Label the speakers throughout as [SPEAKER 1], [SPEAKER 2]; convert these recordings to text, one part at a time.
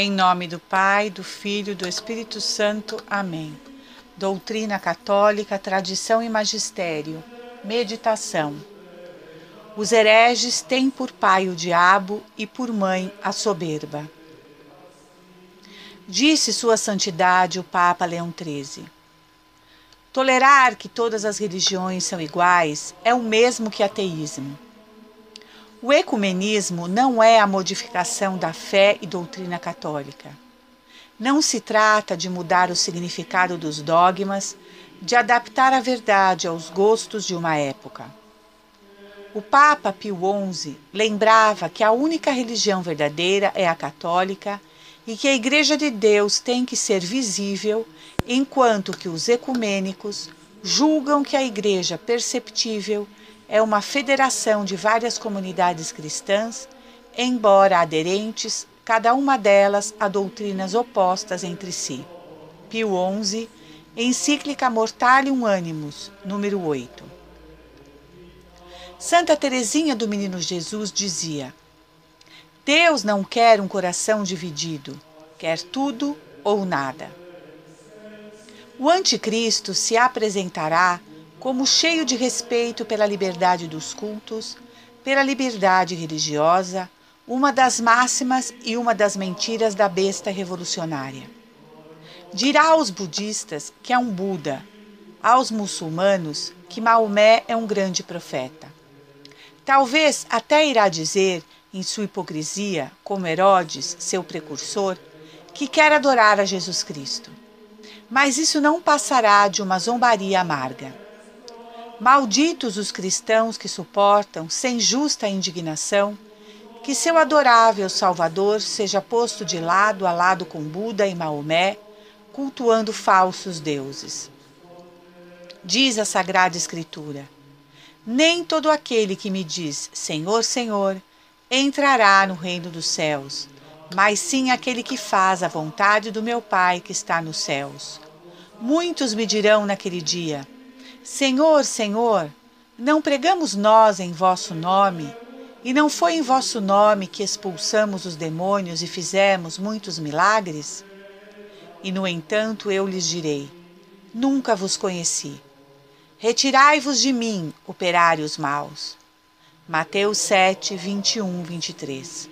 [SPEAKER 1] Em nome do Pai, do Filho e do Espírito Santo. Amém. Doutrina católica, tradição e magistério. Meditação. Os hereges têm por pai o diabo e por mãe a soberba. Disse Sua Santidade o Papa Leão XIII. Tolerar que todas as religiões são iguais é o mesmo que ateísmo. O ecumenismo não é a modificação da fé e doutrina católica. Não se trata de mudar o significado dos dogmas, de adaptar a verdade aos gostos de uma época. O Papa Pio XI lembrava que a única religião verdadeira é a católica e que a Igreja de Deus tem que ser visível, enquanto que os ecumênicos julgam que a Igreja perceptível é uma federação de várias comunidades cristãs, embora aderentes, cada uma delas a doutrinas opostas entre si. Pio XI, Encíclica Mortalium Animus, número 8. Santa Teresinha do Menino Jesus dizia: Deus não quer um coração dividido, quer tudo ou nada. O anticristo se apresentará como cheio de respeito pela liberdade dos cultos, pela liberdade religiosa, uma das máximas e uma das mentiras da besta revolucionária. Dirá aos budistas que é um Buda, aos muçulmanos que Maomé é um grande profeta. Talvez até irá dizer, em sua hipocrisia, como Herodes, seu precursor, que quer adorar a Jesus Cristo. Mas isso não passará de uma zombaria amarga. Malditos os cristãos que suportam, sem justa indignação, que seu adorável Salvador seja posto de lado a lado com Buda e Maomé, cultuando falsos deuses. Diz a Sagrada Escritura: nem todo aquele que me diz Senhor, Senhor, entrará no reino dos céus, mas sim aquele que faz a vontade do meu Pai que está nos céus. Muitos me dirão naquele dia: Senhor, Senhor, não pregamos nós em vosso nome, e não foi em vosso nome que expulsamos os demônios e fizemos muitos milagres? E, no entanto, eu lhes direi: nunca vos conheci. Retirai-vos de mim, operários maus. Mateus 7, 21, 23.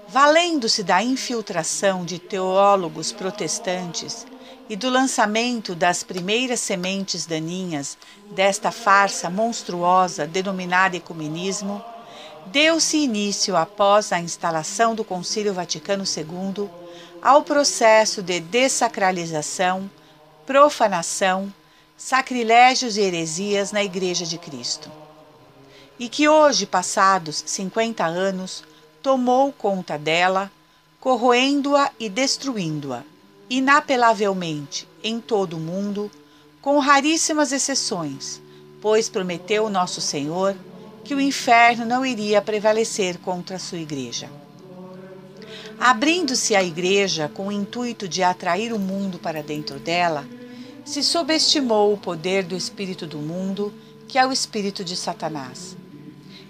[SPEAKER 1] Valendo-se da infiltração de teólogos protestantes e do lançamento das primeiras sementes daninhas desta farsa monstruosa denominada ecumenismo, deu-se início, após a instalação do Concílio Vaticano II, ao processo de dessacralização, profanação, sacrilégios e heresias na Igreja de Cristo. E que hoje, passados 50 anos, tomou conta dela, corroendo-a e destruindo-a, inapelavelmente, em todo o mundo, com raríssimas exceções, pois prometeu nosso Senhor que o inferno não iria prevalecer contra a sua Igreja. Abrindo-se a Igreja com o intuito de atrair o mundo para dentro dela, se subestimou o poder do espírito do mundo, que é o espírito de Satanás.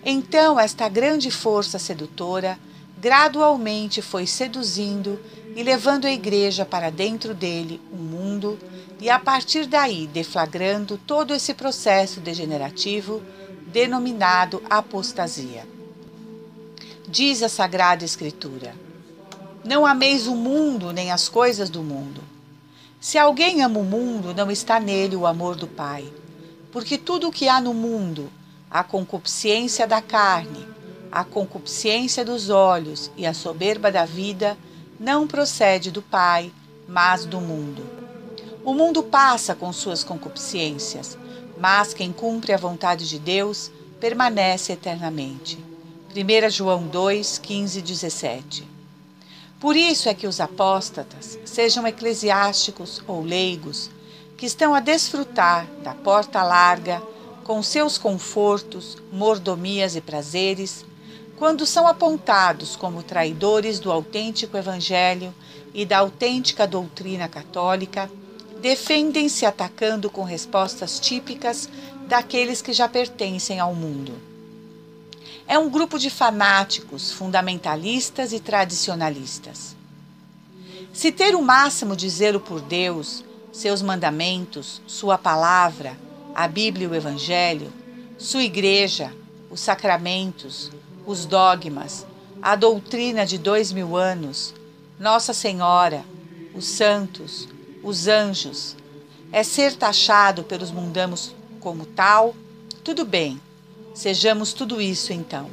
[SPEAKER 1] Então, esta grande força sedutora gradualmente foi seduzindo e levando a Igreja para dentro dele, o mundo, e a partir daí deflagrando todo esse processo degenerativo denominado apostasia. Diz a Sagrada Escritura: não ameis o mundo nem as coisas do mundo. Se alguém ama o mundo, não está nele o amor do Pai. Porque tudo o que há no mundo, a concupiscência da carne, a concupiscência dos olhos e a soberba da vida, não procede do Pai, mas do mundo. O mundo passa com suas concupiscências, mas quem cumpre a vontade de Deus permanece eternamente. 1 João 2, 15 e 17. Por isso é que os apóstatas, sejam eclesiásticos ou leigos, que estão a desfrutar da porta larga, com seus confortos, mordomias e prazeres, quando são apontados como traidores do autêntico Evangelho e da autêntica doutrina católica, defendem-se atacando com respostas típicas daqueles que já pertencem ao mundo. É um grupo de fanáticos, fundamentalistas e tradicionalistas. Se ter o máximo de zelo por Deus, seus mandamentos, sua palavra, a Bíblia e o Evangelho, sua igreja, os sacramentos, os dogmas, a doutrina de 2000 anos, Nossa Senhora, os santos, os anjos, é ser taxado pelos mundanos como tal, tudo bem, sejamos tudo isso então.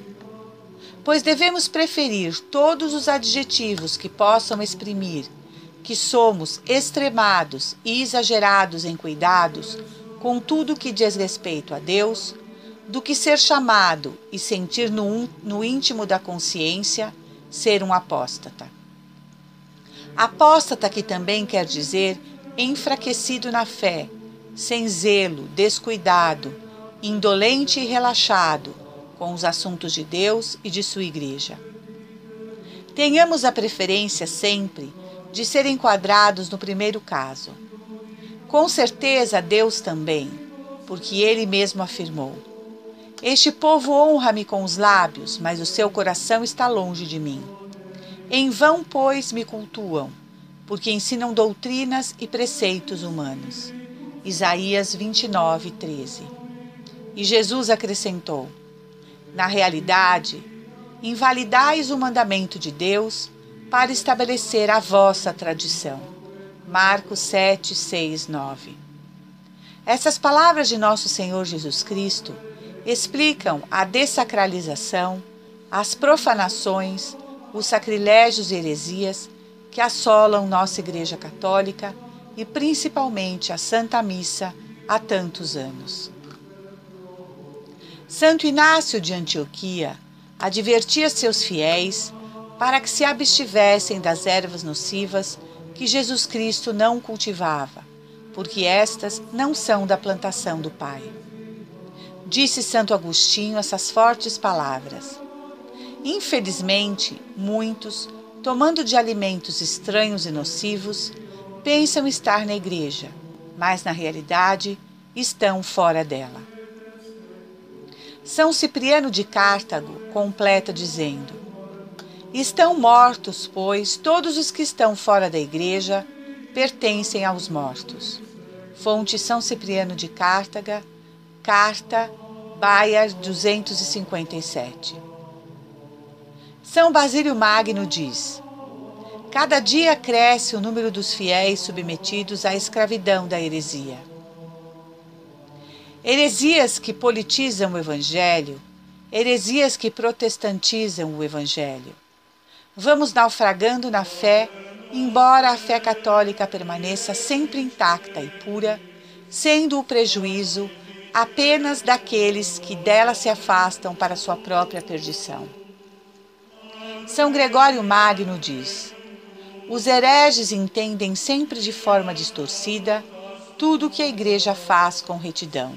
[SPEAKER 1] Pois devemos preferir todos os adjetivos que possam exprimir que somos extremados e exagerados em cuidados com tudo que diz respeito a Deus, do que ser chamado e sentir no íntimo da consciência ser um apóstata. Apóstata que também quer dizer enfraquecido na fé, sem zelo, descuidado, indolente e relaxado com os assuntos de Deus e de sua igreja. Tenhamos a preferência sempre de ser enquadrados no primeiro caso. Com certeza Deus também, porque Ele mesmo afirmou: este povo honra-me com os lábios, mas o seu coração está longe de mim. Em vão, pois, me cultuam, porque ensinam doutrinas e preceitos humanos. Isaías 29, 13. E Jesus acrescentou: na realidade, invalidais o mandamento de Deus para estabelecer a vossa tradição. Marcos 7, 6, 9. Essas palavras de nosso Senhor Jesus Cristo explicam a dessacralização, as profanações, os sacrilégios e heresias que assolam nossa Igreja Católica e principalmente a Santa Missa há tantos anos. Santo Inácio de Antioquia advertia seus fiéis para que se abstivessem das ervas nocivas que Jesus Cristo não cultivava, porque estas não são da plantação do Pai. Disse Santo Agostinho essas fortes palavras. Infelizmente, muitos, tomando de alimentos estranhos e nocivos, pensam estar na igreja, mas na realidade estão fora dela. São Cipriano de Cartago completa dizendo: estão mortos, pois todos os que estão fora da igreja pertencem aos mortos. Fonte São Cipriano de Cartago, Carta, Baia 257. São Basílio Magno diz: cada dia cresce o número dos fiéis submetidos à escravidão da heresia. Heresias que politizam o Evangelho, heresias que protestantizam o Evangelho. Vamos naufragando na fé, embora a fé católica permaneça sempre intacta e pura, sendo o prejuízo apenas daqueles que dela se afastam para sua própria perdição. São Gregório Magno diz: os hereges entendem sempre de forma distorcida tudo o que a Igreja faz com retidão.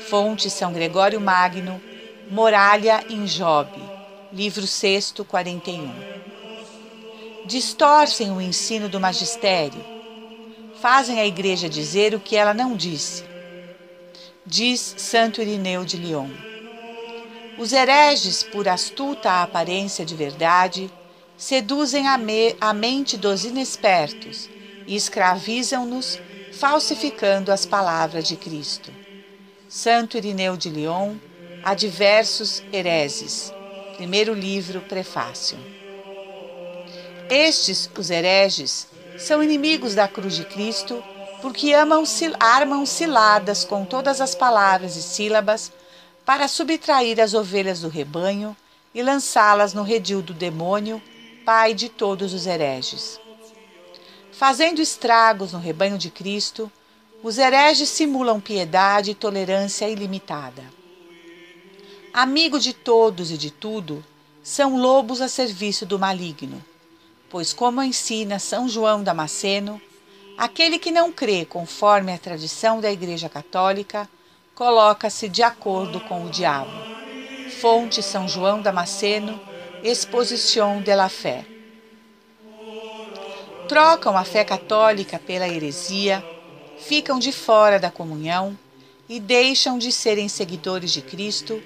[SPEAKER 1] Fonte São Gregório Magno, Moralha em Job, livro 6, 41. Distorcem o ensino do magistério. Fazem a Igreja dizer o que ela não disse. Diz Santo Irineu de Lyon. Os hereges, por astuta aparência de verdade, seduzem a mente dos inexpertos e escravizam-nos, falsificando as palavras de Cristo. Santo Irineu de Lyon, Adversos Hereses, primeiro livro, prefácio. Estes, os hereges, são inimigos da cruz de Cristo porque armam ciladas com todas as palavras e sílabas para subtrair as ovelhas do rebanho e lançá-las no redil do demônio, pai de todos os hereges. Fazendo estragos no rebanho de Cristo, os hereges simulam piedade e tolerância ilimitada. Amigo de todos e de tudo, são lobos a serviço do maligno, pois, como ensina São João Damasceno, aquele que não crê conforme a tradição da Igreja Católica coloca-se de acordo com o diabo. Fonte São João Damasceno, Exposition de la Fé. Trocam a fé católica pela heresia, ficam de fora da comunhão e deixam de serem seguidores de Cristo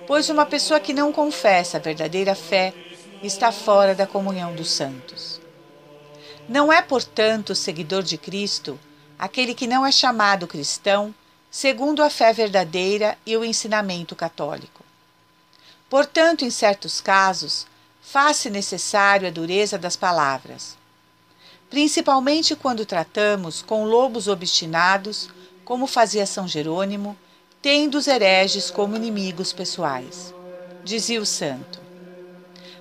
[SPEAKER 1] pois uma pessoa que não confessa a verdadeira fé está fora da comunhão dos santos. Não é, portanto, seguidor de Cristo aquele que não é chamado cristão segundo a fé verdadeira e o ensinamento católico. Portanto, em certos casos, faz-se necessário a dureza das palavras, principalmente quando tratamos com lobos obstinados, como fazia São Jerônimo, tendo os hereges como inimigos pessoais. Dizia o santo: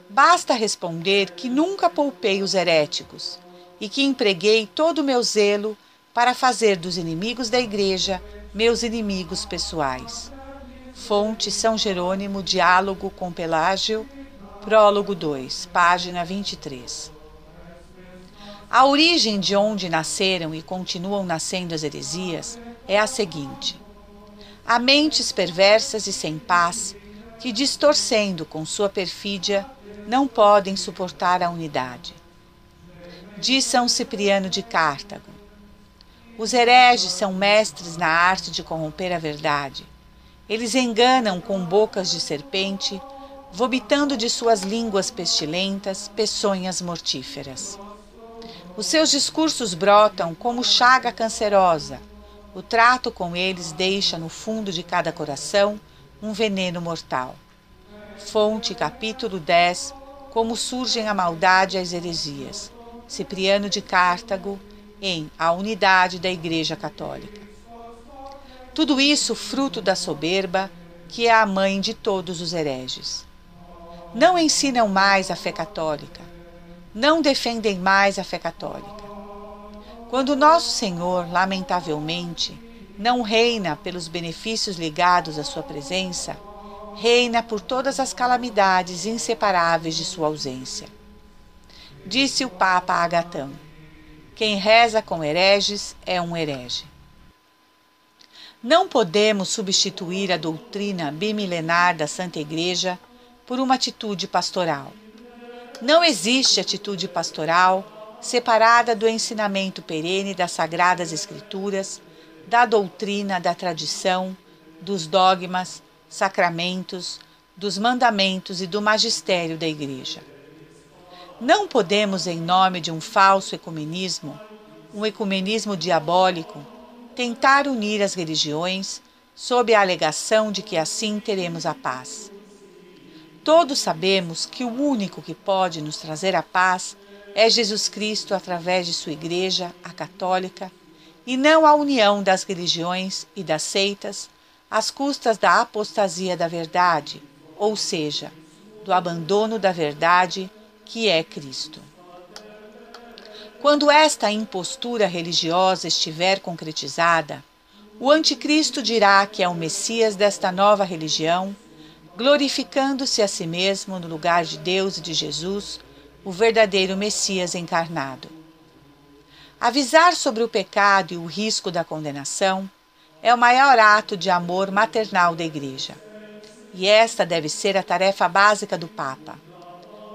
[SPEAKER 1] basta responder que nunca poupei os heréticos e que empreguei todo o meu zelo para fazer dos inimigos da Igreja meus inimigos pessoais. Fonte São Jerônimo, Diálogo com Pelágio, prólogo 2, página 23. A origem de onde nasceram e continuam nascendo as heresias é a seguinte: há mentes perversas e sem paz que, distorcendo com sua perfídia, não podem suportar a unidade. Diz São Cipriano de Cartago: os hereges são mestres na arte de corromper a verdade. Eles enganam com bocas de serpente, vomitando de suas línguas pestilentas peçonhas mortíferas. Os seus discursos brotam como chaga cancerosa. O trato com eles deixa no fundo de cada coração um veneno mortal. Fonte, capítulo 10, Como surgem a maldade e as heresias. Cipriano de Cartago, em A Unidade da Igreja Católica. Tudo isso fruto da soberba, que é a mãe de todos os hereges. Não ensinam mais a fé católica. Não defendem mais a fé católica. Quando Nosso Senhor, lamentavelmente, não reina pelos benefícios ligados à sua presença, reina por todas as calamidades inseparáveis de sua ausência. Disse o Papa Agatão: quem reza com hereges é um herege. Não podemos substituir a doutrina bimilenar da Santa Igreja por uma atitude pastoral. Não existe atitude pastoral separada do ensinamento perene das Sagradas Escrituras, da doutrina, da tradição, dos dogmas, sacramentos, dos mandamentos e do magistério da Igreja. Não podemos, em nome de um falso ecumenismo, um ecumenismo diabólico, tentar unir as religiões sob a alegação de que assim teremos a paz. Todos sabemos que o único que pode nos trazer a paz é Jesus Cristo através de sua Igreja, a católica, e não a união das religiões e das seitas às custas da apostasia da verdade, ou seja, do abandono da verdade que é Cristo. Quando esta impostura religiosa estiver concretizada, o anticristo dirá que é o Messias desta nova religião, glorificando-se a si mesmo no lugar de Deus e de Jesus, o verdadeiro Messias encarnado. Avisar sobre o pecado e o risco da condenação é o maior ato de amor maternal da Igreja. E esta deve ser a tarefa básica do Papa.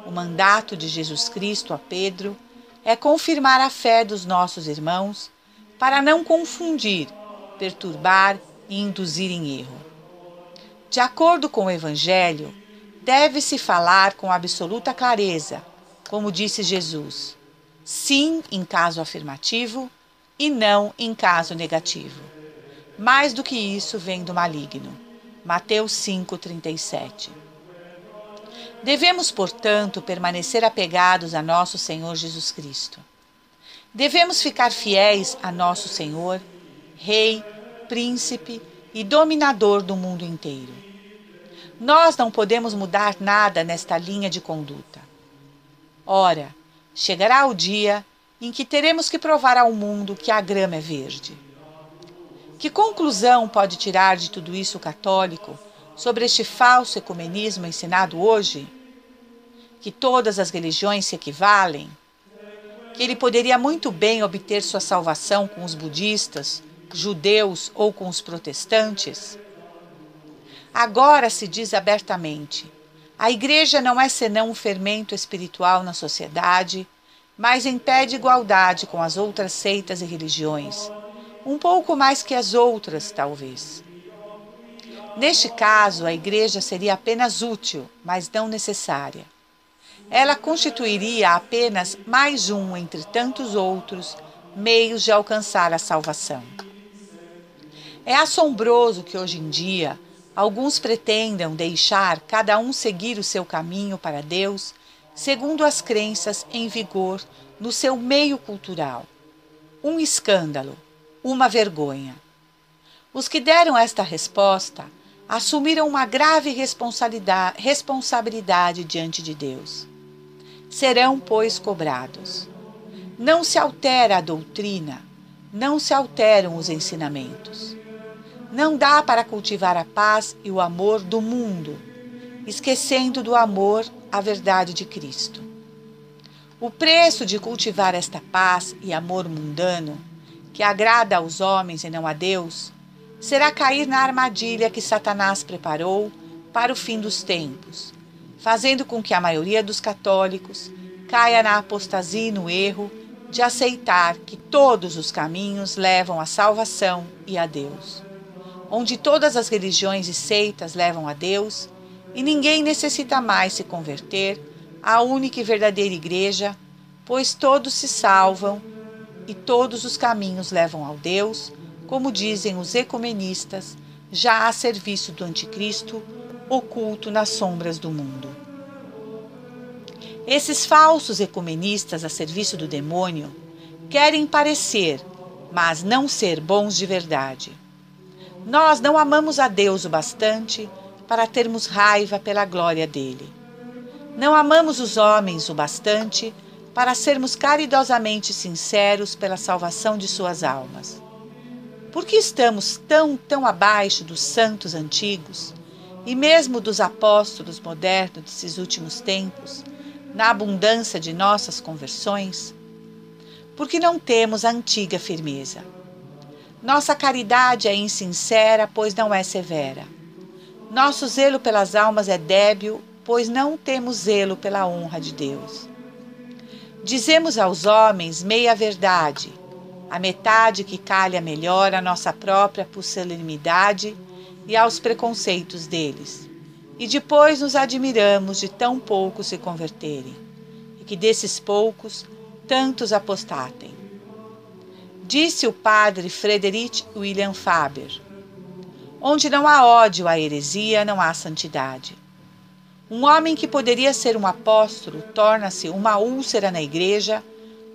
[SPEAKER 1] O mandato de Jesus Cristo a Pedro é confirmar a fé dos nossos irmãos para não confundir, perturbar e induzir em erro. De acordo com o Evangelho, deve-se falar com absoluta clareza, como disse Jesus, sim em caso afirmativo e não em caso negativo. Mais do que isso vem do maligno. Mateus 5,37. Devemos, portanto, permanecer apegados a nosso Senhor Jesus Cristo. Devemos ficar fiéis a nosso Senhor, Rei, Príncipe e Dominador do mundo inteiro. Nós não podemos mudar nada nesta linha de conduta. Ora, chegará o dia em que teremos que provar ao mundo que a grama é verde. Que conclusão pode tirar de tudo isso o católico sobre este falso ecumenismo ensinado hoje? Que todas as religiões se equivalem? Que ele poderia muito bem obter sua salvação com os budistas, judeus ou com os protestantes? Agora se diz abertamente: a Igreja não é senão um fermento espiritual na sociedade, mas em pé de igualdade com as outras seitas e religiões, um pouco mais que as outras, talvez. Neste caso, a Igreja seria apenas útil, mas não necessária. Ela constituiria apenas mais um entre tantos outros meios de alcançar a salvação. É assombroso que hoje em dia alguns pretendam deixar cada um seguir o seu caminho para Deus segundo as crenças em vigor no seu meio cultural. Um escândalo, uma vergonha. Os que deram esta resposta assumiram uma grave responsabilidade diante de Deus. Serão, pois, cobrados. Não se altera a doutrina, não se alteram os ensinamentos. Não dá para cultivar a paz e o amor do mundo, esquecendo do amor à verdade de Cristo. O preço de cultivar esta paz e amor mundano, que agrada aos homens e não a Deus, será cair na armadilha que Satanás preparou para o fim dos tempos, fazendo com que a maioria dos católicos caia na apostasia e no erro de aceitar que todos os caminhos levam à salvação e a Deus. Onde todas as religiões e seitas levam a Deus, e ninguém necessita mais se converter à única e verdadeira Igreja, pois todos se salvam e todos os caminhos levam ao Deus, como dizem os ecumenistas, já a serviço do Anticristo, oculto nas sombras do mundo. Esses falsos ecumenistas a serviço do demônio querem parecer, mas não ser bons de verdade. Nós não amamos a Deus o bastante para termos raiva pela glória dele. Não amamos os homens o bastante para sermos caridosamente sinceros pela salvação de suas almas. Por que estamos tão abaixo dos santos antigos e mesmo dos apóstolos modernos desses últimos tempos, na abundância de nossas conversões? Porque não temos a antiga firmeza. Nossa caridade é insincera, pois não é severa. Nosso zelo pelas almas é débil, pois não temos zelo pela honra de Deus. Dizemos aos homens meia verdade, a metade que calha melhor à nossa própria pusilanimidade e aos preconceitos deles. E depois nos admiramos de tão poucos se converterem, e que desses poucos, tantos apostatem. Disse o padre Frederick William Faber: onde não há ódio à heresia, não há santidade. Um homem que poderia ser um apóstolo torna-se uma úlcera na Igreja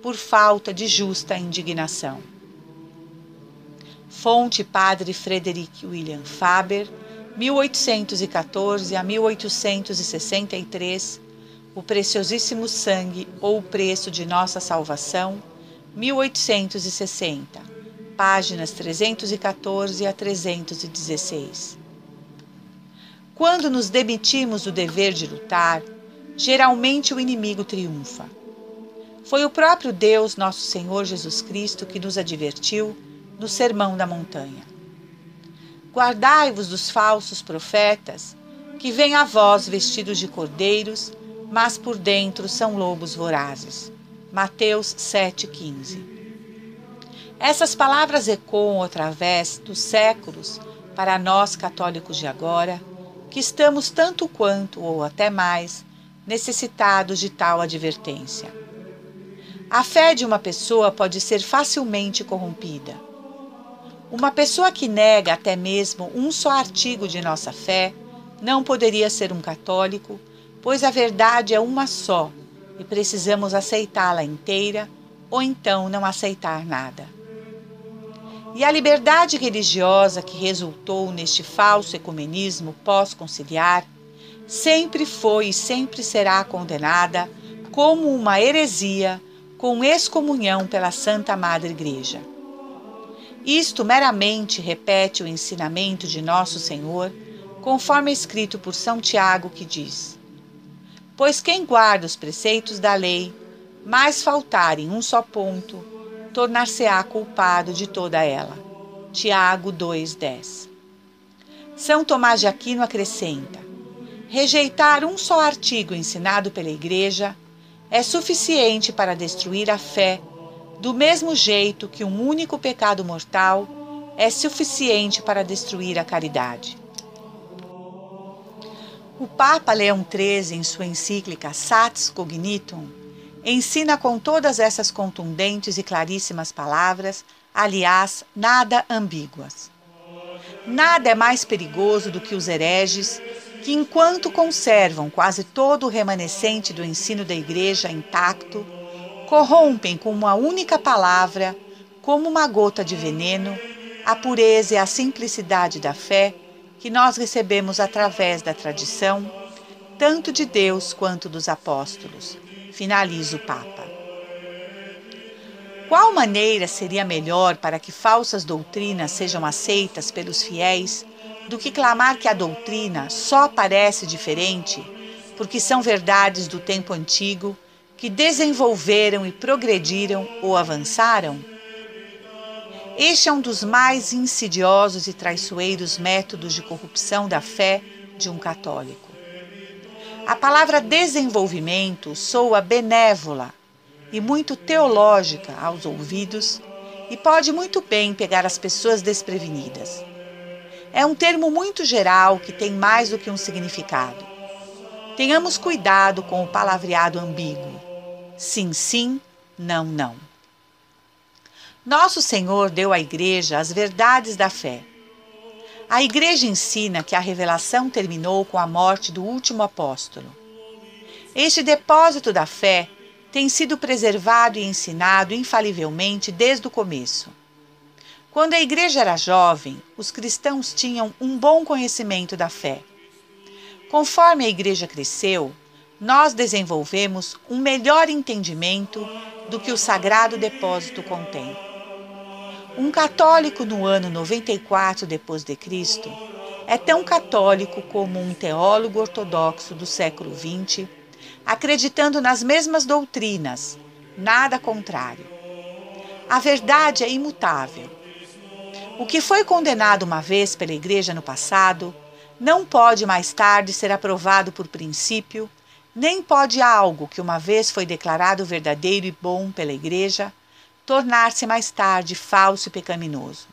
[SPEAKER 1] por falta de justa indignação. Fonte Padre Frederick William Faber, 1814 a 1863, O Preciosíssimo Sangue ou o Preço de Nossa Salvação, 1860, páginas 314 a 316. Quando nos demitimos do dever de lutar, geralmente o inimigo triunfa. Foi o próprio Deus, nosso Senhor Jesus Cristo, que nos advertiu no Sermão da Montanha. Guardai-vos dos falsos profetas, que vêm a vós vestidos de cordeiros, mas por dentro são lobos vorazes. Mateus 7,15. Essas palavras ecoam através dos séculos para nós católicos de agora, que estamos tanto quanto, ou até mais, necessitados de tal advertência. A fé de uma pessoa pode ser facilmente corrompida. Uma pessoa que nega até mesmo um só artigo de nossa fé não poderia ser um católico, pois a verdade é uma só e precisamos aceitá-la inteira ou então não aceitar nada. E a liberdade religiosa que resultou neste falso ecumenismo pós-conciliar sempre foi e sempre será condenada como uma heresia com excomunhão pela Santa Madre Igreja. Isto meramente repete o ensinamento de Nosso Senhor, conforme escrito por São Tiago, que diz: pois quem guarda os preceitos da lei, mas faltar em um só ponto, tornar-se-á culpado de toda ela. Tiago 2,10. São Tomás de Aquino acrescenta: rejeitar um só artigo ensinado pela Igreja é suficiente para destruir a fé, do mesmo jeito que um único pecado mortal é suficiente para destruir a caridade. O Papa Leão XIII, em sua encíclica Sats Cognitum, ensina com todas essas contundentes e claríssimas palavras, aliás, nada ambíguas. Nada é mais perigoso do que os hereges que, enquanto conservam quase todo o remanescente do ensino da Igreja intacto, corrompem com uma única palavra, como uma gota de veneno, a pureza e a simplicidade da fé que nós recebemos através da tradição, tanto de Deus quanto dos apóstolos, finaliza o Papa. Qual maneira seria melhor para que falsas doutrinas sejam aceitas pelos fiéis do que clamar que a doutrina só parece diferente porque são verdades do tempo antigo que desenvolveram e progrediram ou avançaram? Este é um dos mais insidiosos e traiçoeiros métodos de corrupção da fé de um católico. A palavra desenvolvimento soa benévola e muito teológica aos ouvidos e pode muito bem pegar as pessoas desprevenidas. É um termo muito geral que tem mais do que um significado. Tenhamos cuidado com o palavreado ambíguo. Sim, sim, não, não. Nosso Senhor deu à Igreja as verdades da fé. A Igreja ensina que a revelação terminou com a morte do último apóstolo. Este depósito da fé tem sido preservado e ensinado infalivelmente desde o começo. Quando a Igreja era jovem, os cristãos tinham um bom conhecimento da fé. Conforme a Igreja cresceu, nós desenvolvemos um melhor entendimento do que o sagrado depósito contém. Um católico no ano 94 depois de Cristo é tão católico como um teólogo ortodoxo do século XX, acreditando nas mesmas doutrinas, nada contrário. A verdade é imutável. O que foi condenado uma vez pela Igreja no passado, não pode mais tarde ser aprovado por princípio, nem pode algo que uma vez foi declarado verdadeiro e bom pela Igreja, tornar-se mais tarde falso e pecaminoso.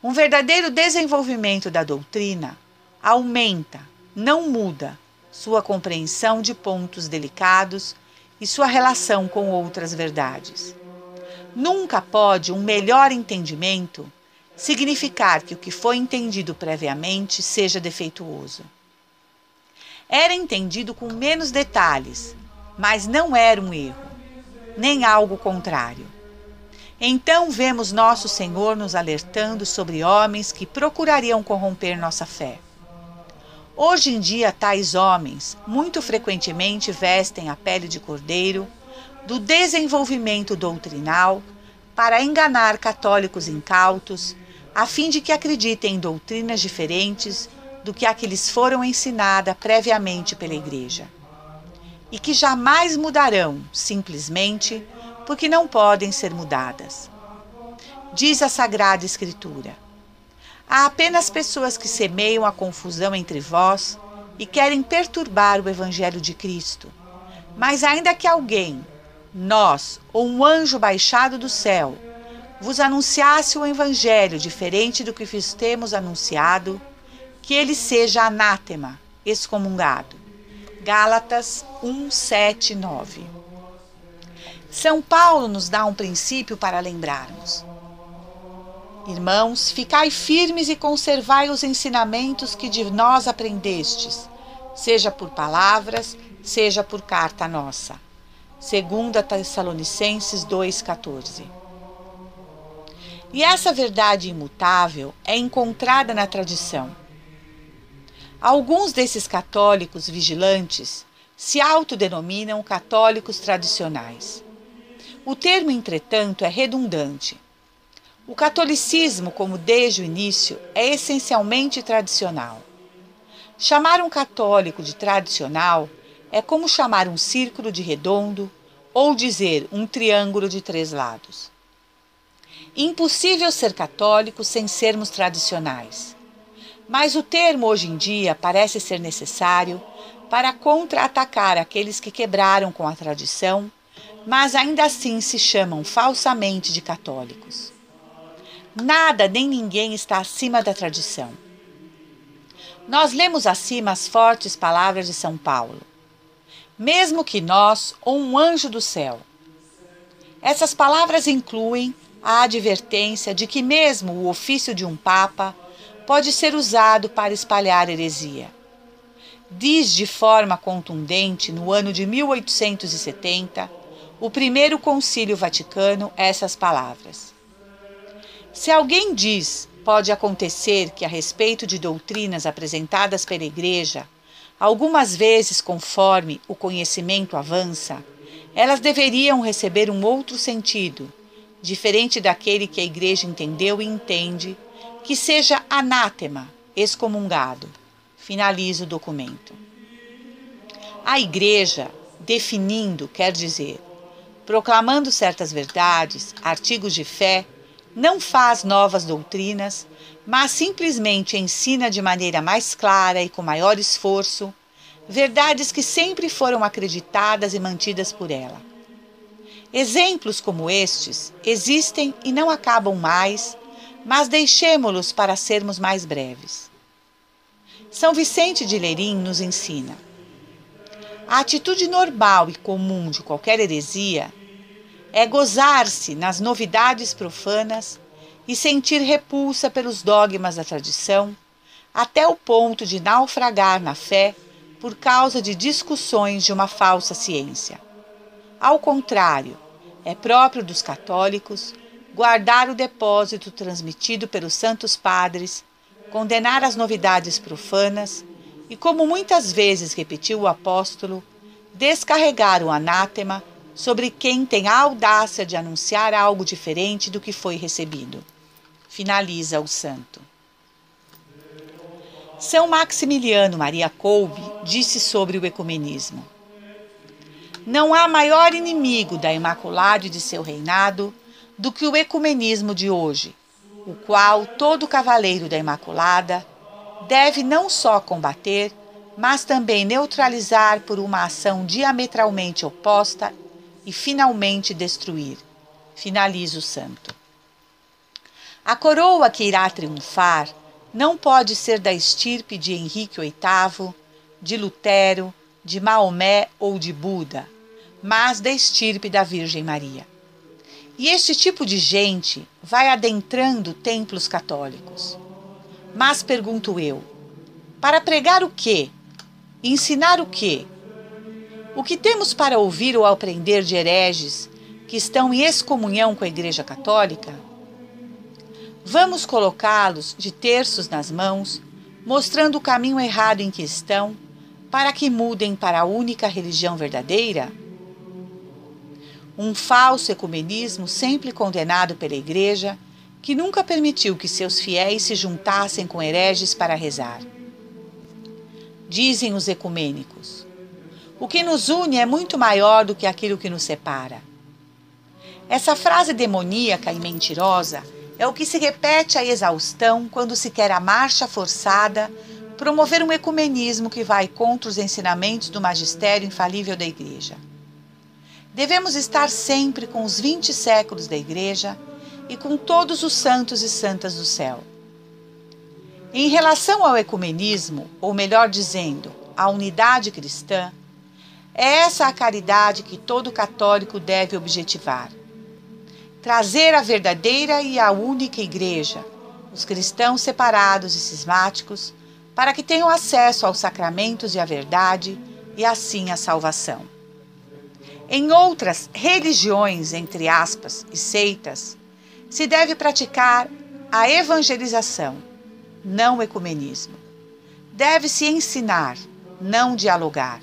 [SPEAKER 1] Um verdadeiro desenvolvimento da doutrina aumenta, não muda, sua compreensão de pontos delicados e sua relação com outras verdades. Nunca pode um melhor entendimento significar que o que foi entendido previamente seja defeituoso. Era entendido com menos detalhes, mas não era um erro, nem algo contrário. Então vemos nosso Senhor nos alertando sobre homens que procurariam corromper nossa fé. Hoje em dia, tais homens muito frequentemente vestem a pele de cordeiro do desenvolvimento doutrinal para enganar católicos incautos, a fim de que acreditem em doutrinas diferentes do que a que lhes foram ensinada previamente pela Igreja, e que jamais mudarão, simplesmente porque não podem ser mudadas. Diz a Sagrada Escritura: há apenas pessoas que semeiam a confusão entre vós e querem perturbar o Evangelho de Cristo. Mas ainda que alguém, nós ou um anjo baixado do céu, vos anunciasse o Evangelho diferente do que vos temos anunciado, que ele seja anátema, excomungado. Gálatas 1, 7, 9. São Paulo nos dá um princípio para lembrarmos. Irmãos, ficai firmes e conservai os ensinamentos que de nós aprendestes, seja por palavras, seja por carta nossa. 2 Tessalonicenses 2,14. E essa verdade imutável é encontrada na tradição. Alguns desses católicos vigilantes se autodenominam católicos tradicionais. O termo, entretanto, é redundante. O catolicismo, como desde o início, é essencialmente tradicional. Chamar um católico de tradicional é como chamar um círculo de redondo ou dizer um triângulo de 3 lados. Impossível ser católico sem sermos tradicionais. Mas o termo hoje em dia parece ser necessário para contra-atacar aqueles que quebraram com a tradição, mas ainda assim se chamam falsamente de católicos. Nada nem ninguém está acima da tradição. Nós lemos acima as fortes palavras de São Paulo. Mesmo que nós ou um anjo do céu. Essas palavras incluem a advertência de que mesmo o ofício de um papa pode ser usado para espalhar heresia. Diz de forma contundente, no ano de 1870, o primeiro Concílio Vaticano essas palavras. Se alguém diz, pode acontecer que a respeito de doutrinas apresentadas pela Igreja, algumas vezes conforme o conhecimento avança, elas deveriam receber um outro sentido, diferente daquele que a Igreja entendeu e entende, que seja anátema, excomungado. Finaliza o documento. A Igreja, definindo, quer dizer, proclamando certas verdades, artigos de fé, não faz novas doutrinas, mas simplesmente ensina de maneira mais clara e com maior esforço verdades que sempre foram acreditadas e mantidas por ela. Exemplos como estes existem e não acabam mais, mas deixemo-los para sermos mais breves. São Vicente de Lerim nos ensina: a atitude normal e comum de qualquer heresia é gozar-se nas novidades profanas e sentir repulsa pelos dogmas da tradição, até o ponto de naufragar na fé por causa de discussões de uma falsa ciência. Ao contrário, é próprio dos católicos guardar o depósito transmitido pelos santos padres, condenar as novidades profanas e, como muitas vezes repetiu o apóstolo, descarregar o anátema sobre quem tem a audácia de anunciar algo diferente do que foi recebido. Finaliza o santo. São Maximiliano Maria Kolbe disse sobre o ecumenismo: não há maior inimigo da Imaculada e de seu reinado do que o ecumenismo de hoje, o qual todo cavaleiro da Imaculada deve não só combater, mas também neutralizar por uma ação diametralmente oposta e finalmente destruir. Finaliza o santo. A coroa que irá triunfar não pode ser da estirpe de Henrique VIII, de Lutero, de Maomé ou de Buda, mas da estirpe da Virgem Maria. E este tipo de gente vai adentrando templos católicos. Mas pergunto eu, para pregar o quê? Ensinar o quê? O que temos para ouvir ou aprender de hereges que estão em excomunhão com a Igreja Católica? Vamos colocá-los de terços nas mãos, mostrando o caminho errado em que estão, para que mudem para a única religião verdadeira? Um falso ecumenismo sempre condenado pela Igreja, que nunca permitiu que seus fiéis se juntassem com hereges para rezar. Dizem os ecumênicos: o que nos une é muito maior do que aquilo que nos separa. Essa frase demoníaca e mentirosa é o que se repete à exaustão quando se quer a marcha forçada promover um ecumenismo que vai contra os ensinamentos do magistério infalível da Igreja. Devemos estar sempre com os 20 séculos da Igreja e com todos os santos e santas do céu. Em relação ao ecumenismo, ou melhor dizendo, à unidade cristã, é essa a caridade que todo católico deve objetivar. Trazer a verdadeira e a única Igreja, os cristãos separados e cismáticos, para que tenham acesso aos sacramentos e à verdade, e assim à salvação. Em outras religiões, entre aspas, e seitas, se deve praticar a evangelização, não o ecumenismo. Deve-se ensinar, não dialogar.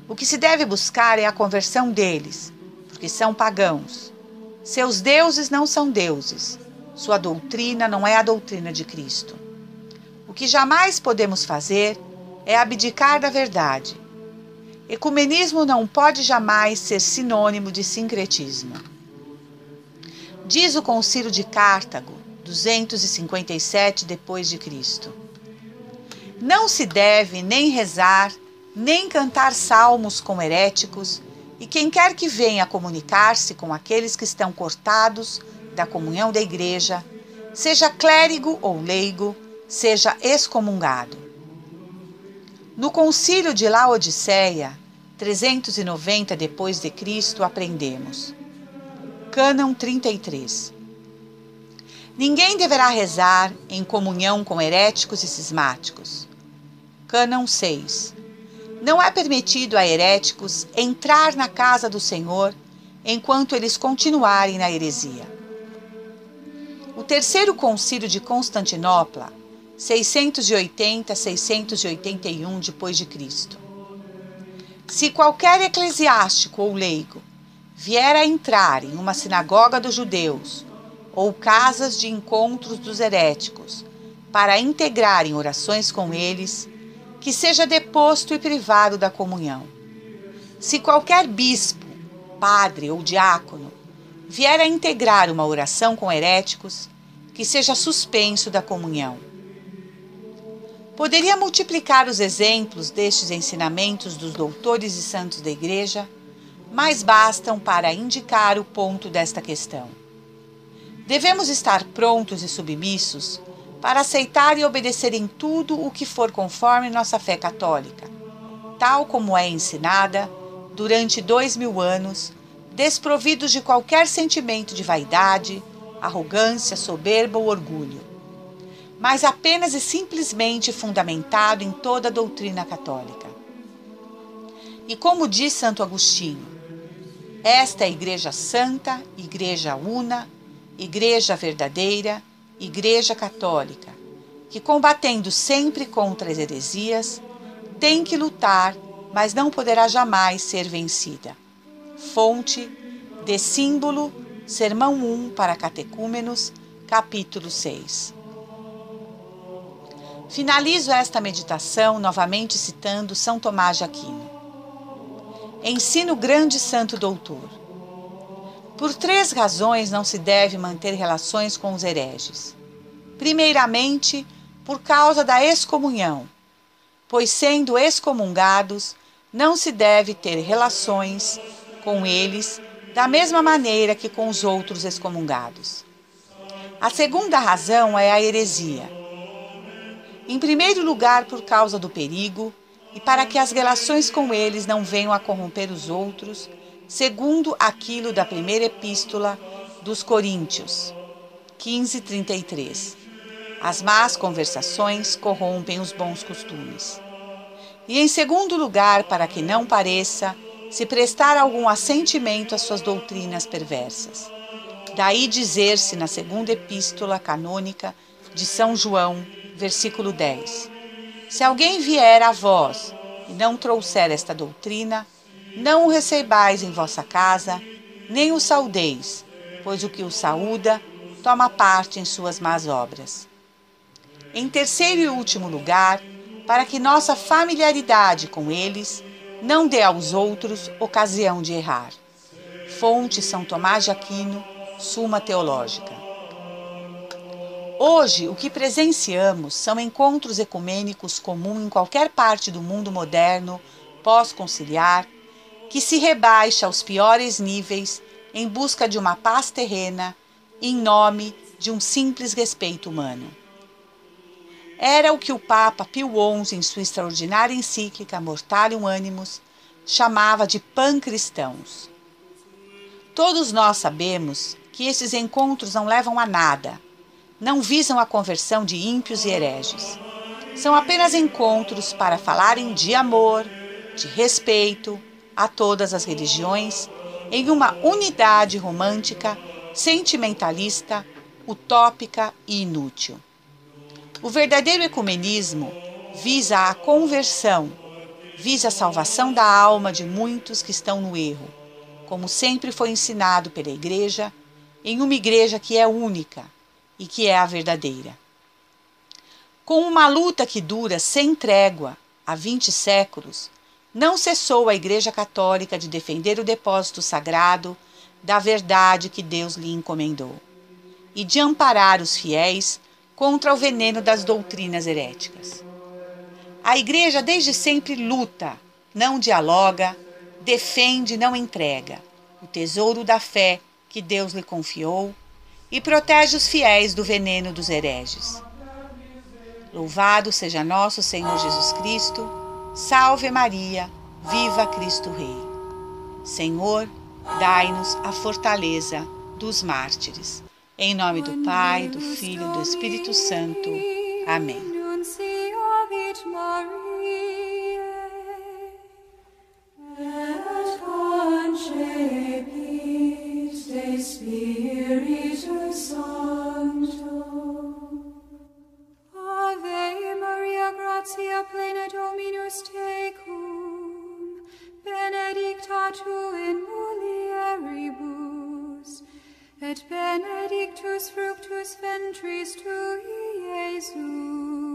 [SPEAKER 1] O que se deve buscar é a conversão deles, porque são pagãos. Seus deuses não são deuses. Sua doutrina não é a doutrina de Cristo. O que jamais podemos fazer é abdicar da verdade. Ecumenismo não pode jamais ser sinônimo de sincretismo. Diz o Concílio de Cartago, 257 d.C. Não se deve nem rezar, nem cantar salmos com heréticos, e quem quer que venha comunicar-se com aqueles que estão cortados da comunhão da Igreja, seja clérigo ou leigo, seja excomungado. No concílio de Laodiceia, 390 depois de Cristo, aprendemos. Cânon 33. Ninguém deverá rezar em comunhão com heréticos e cismáticos. Cânon 6. Não é permitido a heréticos entrar na casa do Senhor enquanto eles continuarem na heresia. O terceiro concílio de Constantinopla, 680-681 depois de Cristo. Se qualquer eclesiástico ou leigo vier a entrar em uma sinagoga dos judeus ou casas de encontros dos heréticos para integrar em orações com eles, que seja deposto e privado da comunhão. Se qualquer bispo, padre ou diácono vier a integrar uma oração com heréticos, que seja suspenso da comunhão. Poderia multiplicar os exemplos destes ensinamentos dos doutores e santos da Igreja, mas bastam para indicar o ponto desta questão. Devemos estar prontos e submissos para aceitar e obedecer em tudo o que for conforme nossa fé católica, tal como é ensinada durante 2000 anos, desprovidos de qualquer sentimento de vaidade, arrogância, soberba ou orgulho, mas apenas e simplesmente fundamentado em toda a doutrina católica. E como diz Santo Agostinho, esta é a Igreja Santa, Igreja Una, Igreja Verdadeira, Igreja Católica, que, combatendo sempre contra as heresias, tem que lutar, mas não poderá jamais ser vencida. Fonte, de símbolo, Sermão 1 para Catecúmenos, capítulo 6. Finalizo esta meditação novamente citando São Tomás de Aquino. Ensino grande santo doutor. Por 3 razões não se deve manter relações com os hereges. Primeiramente, por causa da excomunhão, pois sendo excomungados, não se deve ter relações com eles da mesma maneira que com os outros excomungados. A segunda razão é a heresia. Em primeiro lugar, por causa do perigo e para que as relações com eles não venham a corromper os outros, segundo aquilo da primeira epístola dos Coríntios, 15:33. As más conversações corrompem os bons costumes. E em segundo lugar, para que não pareça se prestar algum assentimento às suas doutrinas perversas. Daí dizer-se na segunda epístola canônica de São João, versículo 10. Se alguém vier a vós e não trouxer esta doutrina, não o recebais em vossa casa, nem o saudeis, pois o que o saúda toma parte em suas más obras. Em terceiro e último lugar, para que nossa familiaridade com eles não dê aos outros ocasião de errar. Fonte São Tomás de Aquino, Suma Teológica. Hoje, o que presenciamos são encontros ecumênicos comuns em qualquer parte do mundo moderno, pós-conciliar, que se rebaixa aos piores níveis em busca de uma paz terrena, em nome de um simples respeito humano. Era o que o Papa Pio XI, em sua extraordinária encíclica Mortalium Animus, chamava de pancristãos. Todos nós sabemos que esses encontros não levam a nada, não visam a conversão de ímpios e hereges. São apenas encontros para falarem de amor, de respeito a todas as religiões, em uma unidade romântica, sentimentalista, utópica e inútil. O verdadeiro ecumenismo visa a conversão, visa a salvação da alma de muitos que estão no erro, como sempre foi ensinado pela Igreja, em uma Igreja que é única e que é a verdadeira. Com uma luta que dura sem trégua há 20 séculos, não cessou a Igreja Católica de defender o depósito sagrado da verdade que Deus lhe encomendou e de amparar os fiéis contra o veneno das doutrinas heréticas. A Igreja desde sempre luta, não dialoga, defende, não entrega o tesouro da fé que Deus lhe confiou e protege os fiéis do veneno dos hereges. Louvado seja nosso Senhor Jesus Cristo, Salve Maria, viva Cristo Rei. Senhor, dai-nos a fortaleza dos mártires. Em nome do Pai, do Filho e do Espírito Santo. Amém.
[SPEAKER 2] Gratia plena Dominus tecum, benedicta tu in mulieribus, et benedictus fructus ventris tui, Iesus.